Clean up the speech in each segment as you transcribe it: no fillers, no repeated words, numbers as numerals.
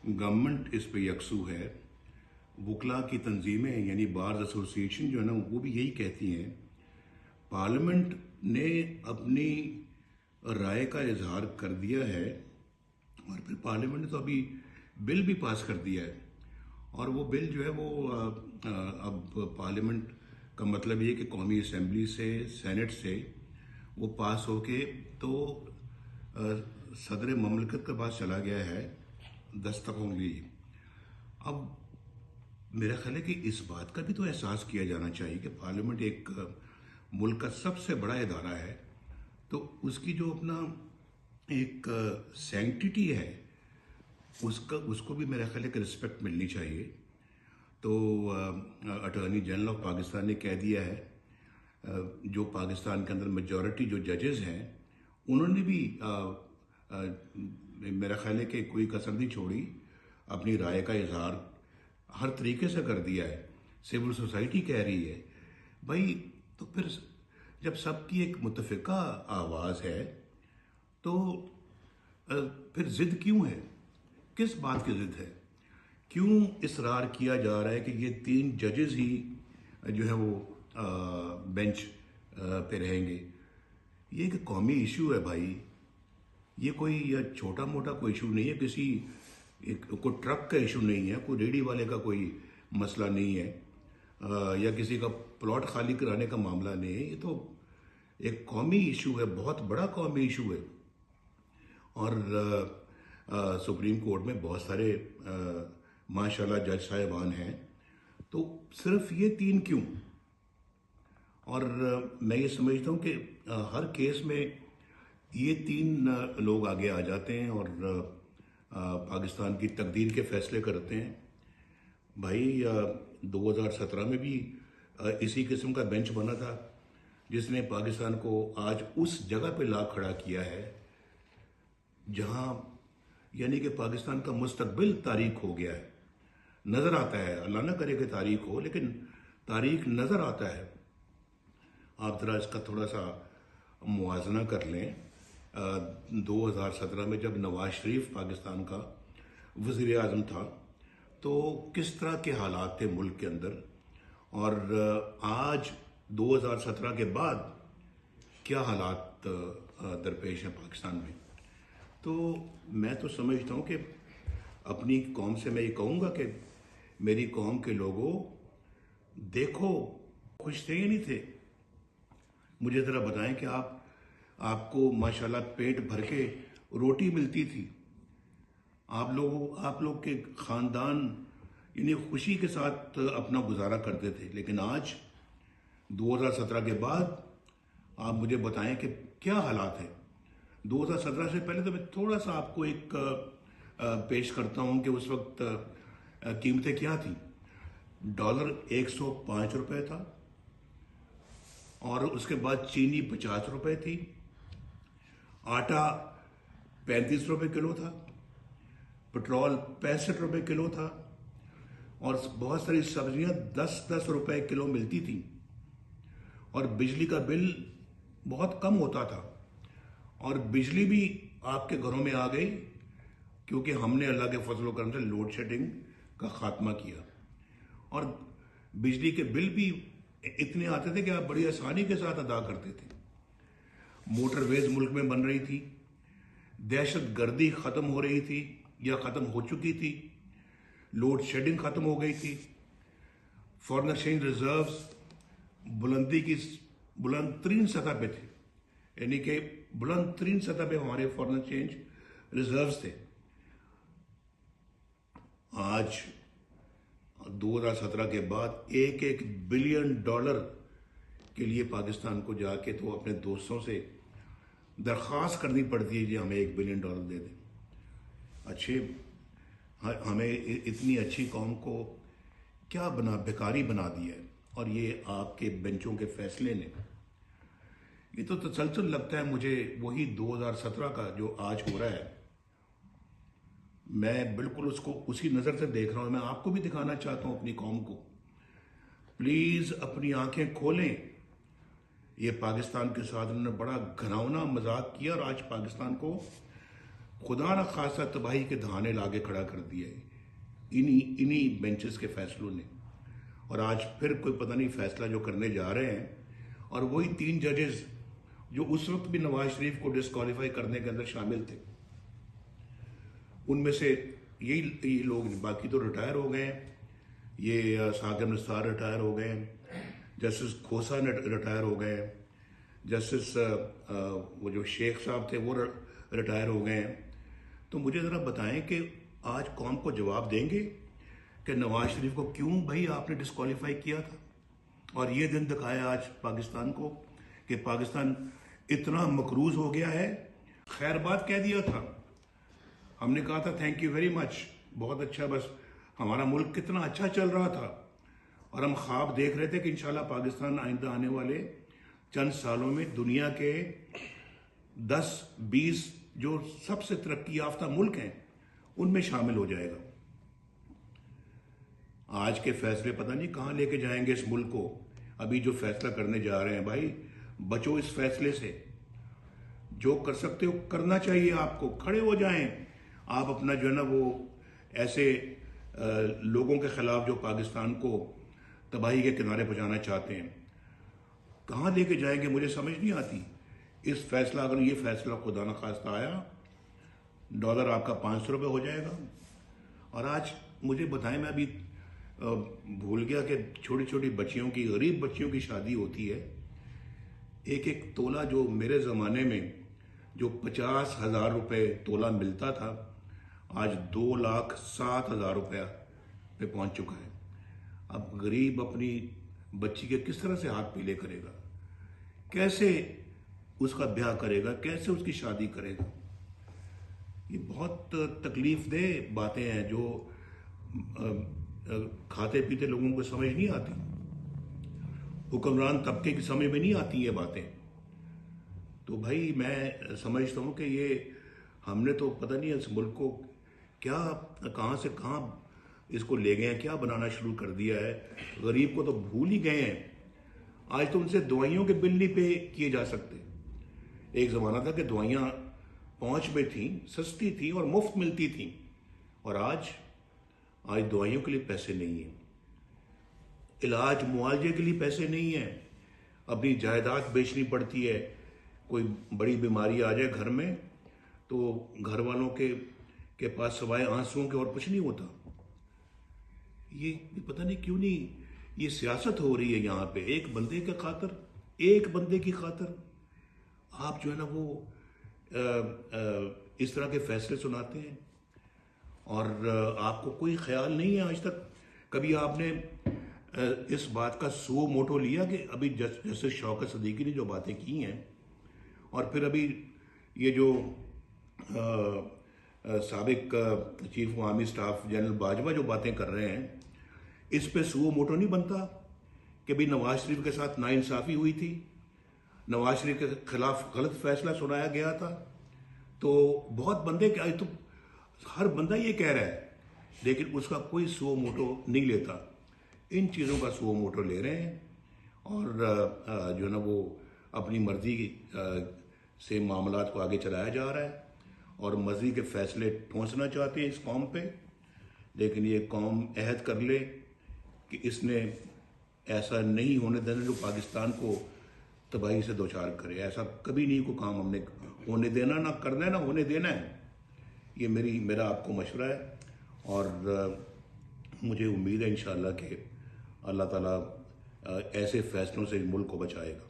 Government इस पे यकसू है। वकला की तंजीमें यानी बार्स एसोसिएशन जो है ना वो भी यही कहती हैं। पार्लियामेंट ने अपनी राय का इजहार कर दिया है और फिर पार्लियामेंट ने तो अभी बिल भी पास कर दिया है और वो बिल जो है वो अब पार्लियामेंट का मतलब ये कि कौमी असम्बली से सेनेट से वो पास होके तो सदर ममलकत के पास चला गया है दस्तखतों के लिए। अब मेरा ख्याल है कि इस बात का भी तो एहसास किया जाना चाहिए कि पार्लियामेंट एक मुल्क का सबसे बड़ा इदारा है, तो उसकी जो अपना एक सैंक्टिटी है उसको भी मेरा ख्याल है कि रिस्पेक्ट मिलनी चाहिए। तो अटॉर्नी जनरल ऑफ पाकिस्तान ने कह दिया है, जो पाकिस्तान के अंदर मेजॉरिटी जो जजेस हैं उन्होंने भी मेरा ख्याल है कि कोई कसर नहीं छोड़ी, अपनी राय का इजहार हर तरीके से कर दिया है। सिविल सोसाइटी कह रही है भाई, तो फिर जब सबकी एक मुत्तफ़िका आवाज़ है तो फिर ज़िद क्यों है? किस बात की ज़िद है? क्यों इसरार किया जा रहा है कि ये 3 जजेस ही जो है वो बेंच पे रहेंगे? ये एक कौमी इशू है भाई, ये कोई छोटा मोटा कोई इशू नहीं है, कोई ट्रक का इशू नहीं है, कोई रेडी वाले का कोई मसला नहीं है, या किसी का प्लॉट खाली कराने का मामला नहीं है। ये तो एक कौमी इशू है, बहुत बड़ा कौमी इशू है। और सुप्रीम कोर्ट में बहुत सारे माशाल्लाह जज साहिबान हैं, तो सिर्फ ये 3 क्यों? और मैं ये समझता हूँ कि हर केस में ये 3 लोग आगे आ जाते हैं और पाकिस्तान की तकदीर के फैसले करते हैं। भाई 2017 में भी इसी किस्म का बेंच बना था जिसने पाकिस्तान को आज उस जगह पे ला खड़ा किया है जहां यानी कि पाकिस्तान का मुस्तकबिल तारीख हो गया है। नज़र आता है, अल्लाह ना करे कि तारीख हो, लेकिन तारीख नज़र आता है। आप ज़रा इसका थोड़ा सा मुआजना कर लें। 2017 में जब नवाज शरीफ पाकिस्तान का वज़ीर आज़म था तो किस तरह के हालात थे मुल्क के अंदर, और आज 2017 के बाद क्या हालात दरपेश हैं पाकिस्तान में। तो मैं तो समझता हूँ कि अपनी कौम से मैं ये कहूँगा कि मेरी कौम के लोगों, देखो खुश थे या नहीं थे? मुझे ज़रा बताएं कि आपको माशाल्लाह पेट भर के रोटी मिलती थी, आप लोग के ख़ानदान यानी खुशी के साथ अपना गुजारा करते थे। लेकिन आज 2017 के बाद आप मुझे बताएं कि क्या हालात हैं। 2017 से पहले तो मैं थोड़ा सा आपको एक पेश करता हूं कि उस वक्त कीमतें क्या थी। डॉलर 105 रुपए था, और उसके बाद चीनी 50 रुपए थी, आटा 35 रुपए किलो था, पेट्रोल 65 रुपए किलो था, और बहुत सारी सब्जियां 10-10 रुपए किलो मिलती थी, और बिजली का बिल बहुत कम होता था। और बिजली भी आपके घरों में आ गई क्योंकि हमने अल्लाह के फजल करम से लोड शेडिंग का खात्मा किया, और बिजली के बिल भी इतने आते थे कि आप बड़ी आसानी के साथ अदा करते थे। मोटरवेज मुल्क में बन रही थी, दहशत गर्दी ख़त्म हो रही थी या ख़त्म हो चुकी थी, लोड शेडिंग ख़त्म हो गई थी, फॉरेन एक्सचेंज रिजर्व्स बुलंद तरीन सतह पे थे, यानी कि बुलंद तरीन सतह पे हमारे फॉरेन एक्सचेंज रिजर्व्स थे। आज 2017 के बाद $1 बिलियन के लिए पाकिस्तान को जाके तो अपने दोस्तों से दरख्वास्त करनी पड़ती है कि हमें $1 बिलियन दे दें। हमें इतनी अच्छी कौम को क्या बेकारी बना दिया है। और ये आपके बेंचों के फैसले ने, ये तो तसलसल लगता है मुझे वही 2017 का जो आज हो रहा है। मैं बिल्कुल उसको उसी नज़र से देख रहा हूँ। मैं आपको भी दिखाना चाहता हूँ अपनी कौम को। प्लीज़ अपनी आंखें खोलें। ये पाकिस्तान के साथ उन्होंने बड़ा घिनौना मजाक किया और आज पाकिस्तान को खुदा न खासा तबाही के दहाने लाके खड़ा कर दिया है इन्हीं बेंचेस के फैसलों ने। और आज फिर कोई पता नहीं फैसला जो करने जा रहे हैं, और वही 3 जजेस जो उस वक्त भी नवाज शरीफ को डिस्क्वालीफाई करने के अंदर शामिल थे, उनमें से यही लोग, बाकी तो रिटायर हो गए हैं। ये साकिब निसार रिटायर हो गए हैं, जस्टिस खोसा रिटायर हो गए हैं, जस्टिस वो जो शेख साहब थे वो रिटायर हो गए हैं। तो मुझे ज़रा बताएं कि आज कौम को जवाब देंगे कि नवाज शरीफ को क्यों भाई आपने डिस्क्वालीफाई किया था, और ये दिन दिखाया आज पाकिस्तान को कि पाकिस्तान इतना मकरूज हो गया है। खैर बात कह दिया था, हमने कहा था थैंक यू वेरी मच, बहुत अच्छा, बस हमारा मुल्क कितना अच्छा चल रहा था, और हम ख्वाब देख रहे थे कि इंशाल्लाह पाकिस्तान आइंदा आने वाले चंद सालों में दुनिया के 10-20 जो सबसे तरक्की याफ्ता मुल्क हैं उनमें शामिल हो जाएगा। आज के फैसले पता नहीं कहाँ लेके जाएंगे इस मुल्क को। अभी जो फैसला करने जा रहे हैं, भाई बचो इस फैसले से। जो कर सकते हो करना चाहिए, आपको खड़े हो जाएं। आप अपना जो है ना वो ऐसे लोगों के खिलाफ जो पाकिस्तान को तबाही के किनारे पहुंचाना चाहते हैं, कहाँ लेके जाएंगे मुझे समझ नहीं आती। इस फैसला, अगर ये फैसला खुदा न खास्ता आया, डॉलर आपका 500 रुपये हो जाएगा। और आज मुझे बताएं, मैं अभी भूल गया कि छोटी छोटी बच्चियों की, गरीब बच्चियों की शादी होती है। एक तोला जो मेरे ज़माने में जो 50,000 रुपये तोला मिलता था, आज 2,07,000 रुपया पे पहुंच चुका है। अब गरीब अपनी बच्ची के किस तरह से हाथ पीले करेगा, कैसे उसका ब्याह करेगा, कैसे उसकी शादी करेगा। ये बहुत तकलीफ दे बातें हैं जो खाते पीते लोगों को समझ नहीं आती, हुक्मरान तबके की समझ में नहीं आती ये बातें। तो भाई मैं समझता हूँ कि ये हमने तो पता नहीं इस मुल्क को क्या कहाँ से कहाँ इसको ले गए हैं, क्या बनाना शुरू कर दिया है। गरीब को तो भूल ही गए हैं। आज तो उनसे दवाइयों के बिल नहीं पे किए जा सकते। एक ज़माना था कि दवाइयाँ पहुँच में थी, सस्ती थी और मुफ्त मिलती थी, और आज दवाइयों के लिए पैसे नहीं हैं, इलाज मुआवजे के लिए पैसे नहीं हैं, अपनी जायदाद बेचनी पड़ती है। कोई बड़ी बीमारी आ जाए घर में तो घर वालों के पास सवाए आंसुओं के और कुछ नहीं होता। ये पता नहीं क्यों नहीं ये सियासत हो रही है यहाँ पे। एक बंदे की खातर आप जो है ना वो इस तरह के फैसले सुनाते हैं, और आपको कोई ख्याल नहीं है आज तक कभी आपने इस बात का सो मोटो लिया कि अभी जस्टिस शौकत सदीकी ने जो बातें की हैं, और फिर अभी ये जो साबिक chief army staff general Bajwa जो बातें कर रहे हैं, इस पे सो मोटो नहीं बनता कि भाई नवाज शरीफ के साथ नाइंसाफ़ी हुई थी, नवाज शरीफ के खिलाफ गलत फैसला सुनाया गया था। तो बहुत बंदे क्या, तो हर बंदा ये कह रहा है, लेकिन उसका कोई सो मोटो नहीं लेता। इन चीज़ों का सो मोटो ले रहे हैं, और जो है ना वो अपनी मर्जी से मामलात को आगे चलाया जा रहा है, और मर्जी के फैसले ठोंसना चाहते हैं इस कौम पे। लेकिन ये कौम अहद कर ले कि इसने ऐसा नहीं होने देना जो पाकिस्तान को तबाही से दोचार करे। ऐसा कभी नहीं को काम हमने होने देना, ना करना है ना होने देना है। ये मेरा आपको मशवरा है, और मुझे उम्मीद है इंशाअल्लाह कि अल्लाह ताला ऐसे फैसलों से मुल्क को बचाएगा।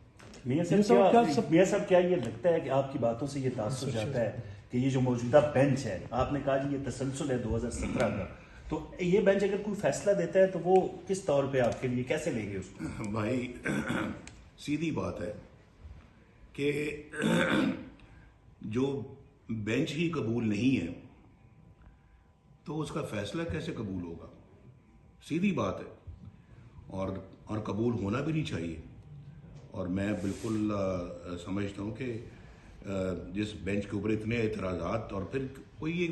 मियां साहब, क्या ये लगता है कि आपकी बातों से ये तासुर जाता है कि ये जो मौजूदा बेंच है, आपने कहा जी ये तसलसल है 2017 का, तो ये बेंच अगर कोई फैसला देता है तो वो किस तौर पे आपके लिए कैसे लेंगे उसको? भाई सीधी बात है कि जो बेंच ही कबूल नहीं है तो उसका फैसला कैसे कबूल होगा? सीधी बात है, और कबूल होना भी नहीं चाहिए। और मैं बिल्कुल समझता हूँ कि जिस बेंच के ऊपर इतने एतराज़ात, और फिर कोई